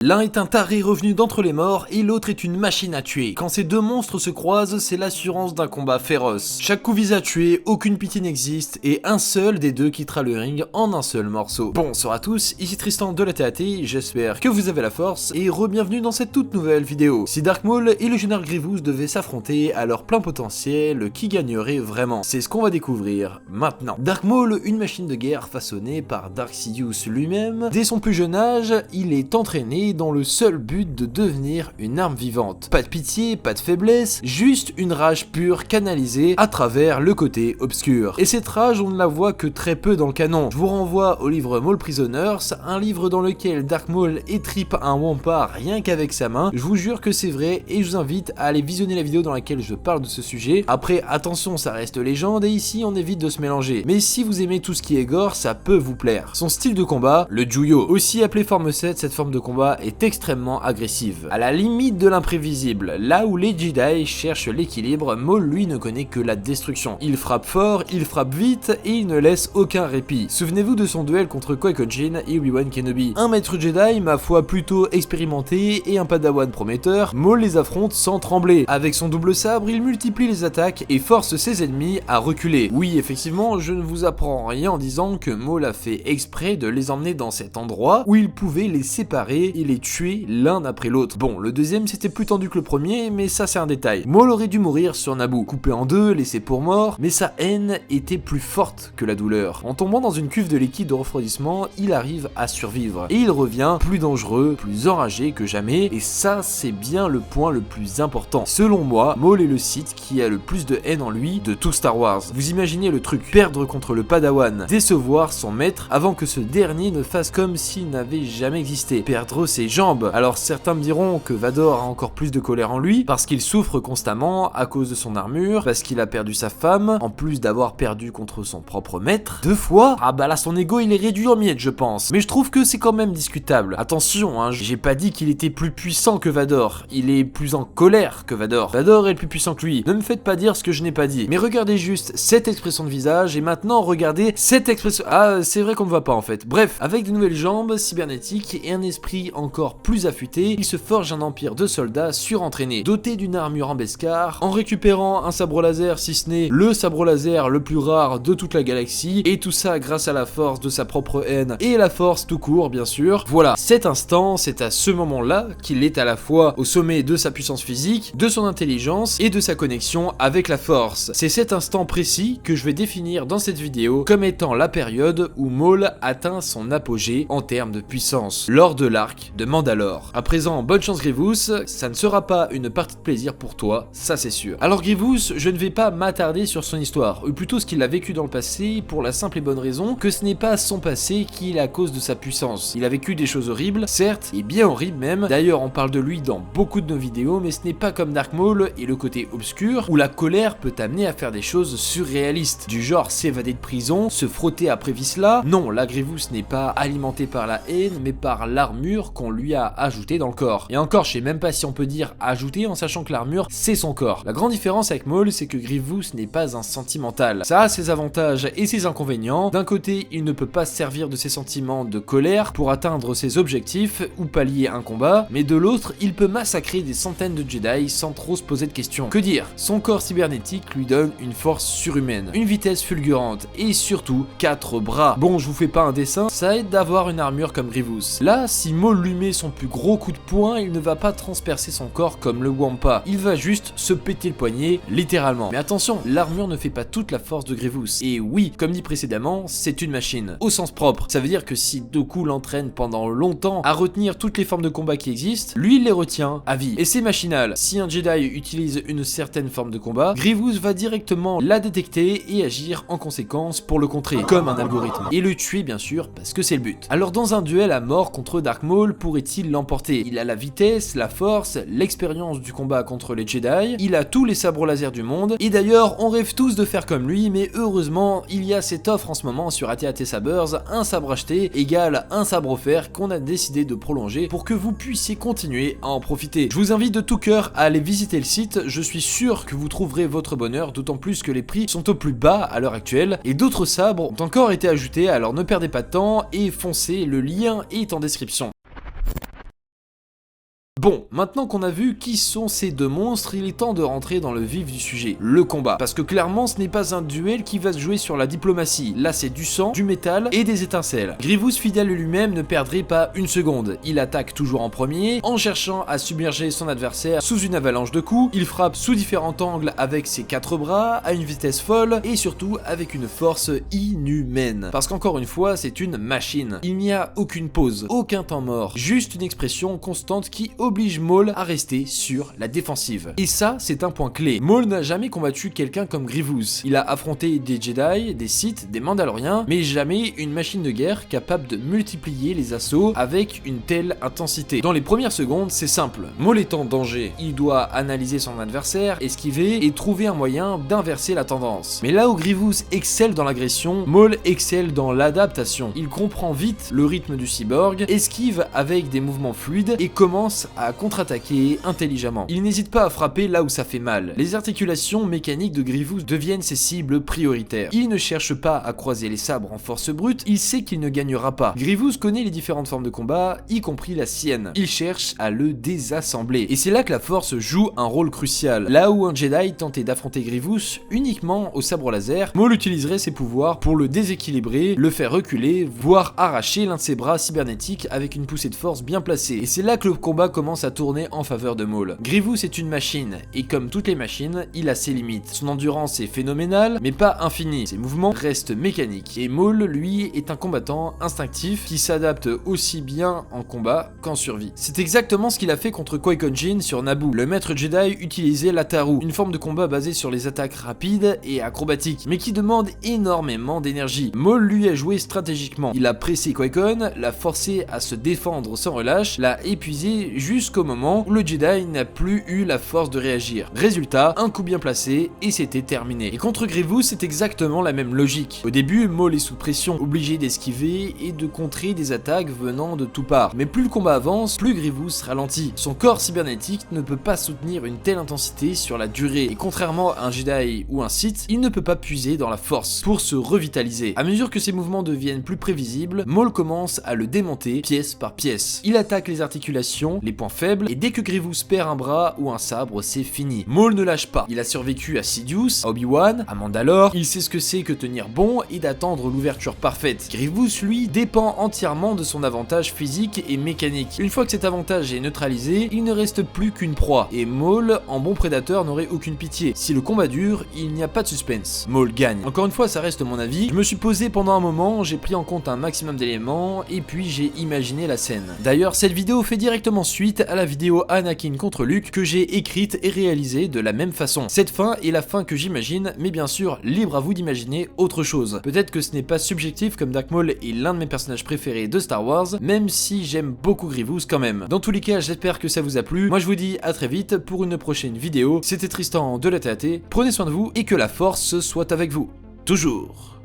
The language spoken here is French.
L'un est un taré revenu d'entre les morts et l'autre est une machine à tuer. Quand ces deux monstres se croisent, c'est l'assurance d'un combat féroce. Chaque coup vise à tuer, aucune pitié n'existe et un seul des deux quittera le ring en un seul morceau. Bonsoir à tous, ici Tristan de la TAT, j'espère que vous avez la force et re-bienvenue dans cette toute nouvelle vidéo. Si Dark Maul et le général Grievous devaient s'affronter à leur plein potentiel, qui gagnerait vraiment? C'est ce qu'on va découvrir maintenant. Dark Maul, une machine de guerre façonnée par Dark Sidious lui-même, dès son plus jeune âge, il est entraîné dans le seul but de devenir une arme vivante. Pas de pitié, pas de faiblesse, juste une rage pure canalisée à travers le côté obscur. Et cette rage, on ne la voit que très peu dans le canon. Je vous renvoie au livre Maul Prisoners, un livre dans lequel Dark Maul étripe un Wampa rien qu'avec sa main. Je vous jure que c'est vrai et je vous invite à aller visionner la vidéo dans laquelle je parle de ce sujet. Après, attention, ça reste légende et ici on évite de se mélanger. Mais si vous aimez tout ce qui est gore, ça peut vous plaire. Son style de combat, le Juyo, aussi appelé forme 7, cette forme de combat est extrêmement agressive, à la limite de l'imprévisible. Là où les Jedi cherchent l'équilibre, Maul lui ne connaît que la destruction. Il frappe fort, il frappe vite et il ne laisse aucun répit. Souvenez-vous de son duel contre Qui-Gon Jinn et Obi-Wan Kenobi. Un maître Jedi, ma foi plutôt expérimenté et un padawan prometteur, Maul les affronte sans trembler. Avec son double sabre, il multiplie les attaques et force ses ennemis à reculer. Oui, effectivement, je ne vous apprends rien en disant que Maul a fait exprès de les emmener dans cet endroit où il pouvait les séparer et les tuer l'un après l'autre. Bon, le deuxième c'était plus tendu que le premier, mais ça c'est un détail. Maul aurait dû mourir sur Naboo, coupé en deux, laissé pour mort, mais sa haine était plus forte que la douleur. En tombant dans une cuve de liquide de refroidissement, il arrive à survivre, et il revient plus dangereux, plus enragé que jamais, et ça c'est bien le point le plus important. Selon moi, Maul est le Sith qui a le plus de haine en lui de tout Star Wars. Vous imaginez le truc, perdre contre le Padawan, décevoir son maître avant que ce dernier ne fasse comme s'il n'avait jamais existé, perdre ses jambes. Alors certains me diront que Vador a encore plus de colère en lui parce qu'il souffre constamment à cause de son armure, parce qu'il a perdu sa femme, en plus d'avoir perdu contre son propre maître 2 fois. Ah bah là son ego il est réduit en miettes je pense, mais je trouve que c'est quand même discutable. Attention hein, j'ai pas dit qu'il était plus puissant que Vador, il est plus en colère que Vador. Vador est le plus puissant que lui, ne me faites pas dire ce que je n'ai pas dit. Mais regardez juste cette expression de visage et maintenant regardez cette expression... Ah c'est vrai qu'on ne voit pas en fait. Bref, avec de nouvelles jambes cybernétiques et un esprit encore plus affûté, il se forge un empire de soldats surentraînés, dotés d'une armure en Beskar, en récupérant un sabre laser si ce n'est le sabre laser le plus rare de toute la galaxie, et tout ça grâce à la force de sa propre haine et la force tout court bien sûr. Voilà, cet instant, c'est à ce moment-là qu'il est à la fois au sommet de sa puissance physique, de son intelligence et de sa connexion avec la force. C'est cet instant précis que je vais définir dans cette vidéo comme étant la période où Maul atteint son apogée en termes de puissance, lors de l'arc de Mandalore. À présent, bonne chance Grievous, ça ne sera pas une partie de plaisir pour toi, ça c'est sûr. Alors Grievous, je ne vais pas m'attarder sur son histoire, ou plutôt ce qu'il a vécu dans le passé, pour la simple et bonne raison que ce n'est pas son passé qui est la cause de sa puissance. Il a vécu des choses horribles, certes, et bien horribles même, d'ailleurs on parle de lui dans beaucoup de nos vidéos, mais ce n'est pas comme Dark Maul et le côté obscur, où la colère peut t'amener à faire des choses surréalistes, du genre s'évader de prison, se frotter après Vizsla. Non, la Grievous n'est pas alimenté par la haine, mais par l'armure qu'on lui a ajoutée dans le corps. Et encore, je sais même pas si on peut dire ajouter en sachant que l'armure, c'est son corps. La grande différence avec Maul, c'est que Grievous n'est pas un sentimental. Ça a ses avantages et ses inconvénients. D'un côté, il ne peut pas se servir de ses sentiments de colère pour atteindre ses objectifs ou pallier un combat, mais de l'autre, il peut massacrer des centaines de Jedi sans trop se poser de questions. Que dire? Son corps cybernétique lui donne une force surhumaine, une vitesse fulgurante et surtout 4 bras. Bon, je vous fais pas un dessin, ça aide d'avoir une armure comme Grievous. Là, si Maul lui met son plus gros coup de poing, il ne va pas transpercer son corps comme le Wampa, il va juste se péter le poignet, littéralement. Mais attention, l'armure ne fait pas toute la force de Grievous. Et oui, comme dit précédemment, c'est une machine, au sens propre. Ça veut dire que si Dooku l'entraîne pendant longtemps à retenir toutes les formes de combat qui existent, lui il les retient à vie. Et c'est machinal. Si un Jedi utilise une certaine forme de combat, Grievous va directement la détecter et agir en conséquence pour le contrer, comme un algorithme. Et le tuer bien sûr, parce que c'est le but. Alors dans un duel à mort contre Dark Maul, pourrait-il l'emporter? Il a la vitesse, la force, l'expérience du combat contre les Jedi, il a tous les sabres laser du monde, et d'ailleurs on rêve tous de faire comme lui, mais heureusement il y a cette offre en ce moment sur AT&T Sabers, un sabre acheté égale un sabre offert qu'on a décidé de prolonger pour que vous puissiez continuer à en profiter. Je vous invite de tout cœur à aller visiter le site, je suis sûr que vous trouverez votre bonheur, d'autant plus que les prix sont au plus bas à l'heure actuelle, et d'autres sabres ont encore été ajoutés, alors ne perdez pas de temps et foncez, le lien est en description. Bon, maintenant qu'on a vu qui sont ces deux monstres, il est temps de rentrer dans le vif du sujet, le combat. Parce que clairement ce n'est pas un duel qui va se jouer sur la diplomatie, là c'est du sang, du métal et des étincelles. Grievous, fidèle lui-même, ne perdrait pas une seconde. Il attaque toujours en premier, en cherchant à submerger son adversaire sous une avalanche de coups, il frappe sous différents angles avec ses 4 bras, à une vitesse folle, et surtout avec une force inhumaine. Parce qu'encore une fois, c'est une machine. Il n'y a aucune pause, aucun temps mort, juste une expression constante qui oblige Maul à rester sur la défensive. Et ça, c'est un point clé. Maul n'a jamais combattu quelqu'un comme Grievous. Il a affronté des Jedi, des Sith, des Mandaloriens, mais jamais une machine de guerre capable de multiplier les assauts avec une telle intensité. Dans les premières secondes, c'est simple. Maul est en danger. Il doit analyser son adversaire, esquiver et trouver un moyen d'inverser la tendance. Mais là où Grievous excelle dans l'agression, Maul excelle dans l'adaptation. Il comprend vite le rythme du cyborg, esquive avec des mouvements fluides et commence à contre-attaquer intelligemment. Il n'hésite pas à frapper là où ça fait mal. Les articulations mécaniques de Grievous deviennent ses cibles prioritaires. Il ne cherche pas à croiser les sabres en force brute, il sait qu'il ne gagnera pas. Grievous connaît les différentes formes de combat, y compris la sienne. Il cherche à le désassembler. Et c'est là que la force joue un rôle crucial. Là où un Jedi tentait d'affronter Grievous uniquement au sabre laser, Maul utiliserait ses pouvoirs pour le déséquilibrer, le faire reculer, voire arracher l'un de ses bras cybernétiques avec une poussée de force bien placée. Et c'est là que le combat commence à tourner en faveur de Maul. Grievous est une machine, et comme toutes les machines, il a ses limites. Son endurance est phénoménale, mais pas infinie. Ses mouvements restent mécaniques. Et Maul, lui, est un combattant instinctif qui s'adapte aussi bien en combat qu'en survie. C'est exactement ce qu'il a fait contre Qui-Gon Jinn sur Naboo. Le maître Jedi utilisait l'Ataru, une forme de combat basée sur les attaques rapides et acrobatiques, mais qui demande énormément d'énergie. Maul lui a joué stratégiquement. Il a pressé Qui-Gon, l'a forcé à se défendre sans relâche, l'a épuisé jusqu'au moment où le Jedi n'a plus eu la force de réagir. Résultat, un coup bien placé et c'était terminé. Et contre Grievous, c'est exactement la même logique. Au début, Maul est sous pression, obligé d'esquiver et de contrer des attaques venant de toutes parts. Mais plus le combat avance, plus Grievous ralentit. Son corps cybernétique ne peut pas soutenir une telle intensité sur la durée. Et contrairement à un Jedi ou un Sith, il ne peut pas puiser dans la force pour se revitaliser. À mesure que ses mouvements deviennent plus prévisibles, Maul commence à le démonter pièce par pièce. Il attaque les articulations, les points faibles, et dès que Grievous perd un bras ou un sabre, c'est fini. Maul ne lâche pas. Il a survécu à Sidious, à Obi-Wan, à Mandalore, il sait ce que c'est que tenir bon et d'attendre l'ouverture parfaite. Grievous, lui, dépend entièrement de son avantage physique et mécanique. Une fois que cet avantage est neutralisé, il ne reste plus qu'une proie, et Maul, en bon prédateur, n'aurait aucune pitié. Si le combat dure, il n'y a pas de suspense. Maul gagne. Encore une fois, ça reste mon avis. Je me suis posé pendant un moment, j'ai pris en compte un maximum d'éléments, et puis j'ai imaginé la scène. D'ailleurs, cette vidéo fait directement suite à la vidéo Anakin contre Luke que j'ai écrite et réalisée de la même façon. Cette fin est la fin que j'imagine, mais bien sûr, libre à vous d'imaginer autre chose. Peut-être que ce n'est pas subjectif comme Dark Maul est l'un de mes personnages préférés de Star Wars, même si j'aime beaucoup Grievous quand même. Dans tous les cas, j'espère que ça vous a plu. Moi je vous dis à très vite pour une prochaine vidéo. C'était Tristan de la TAT, prenez soin de vous et que la force soit avec vous. Toujours.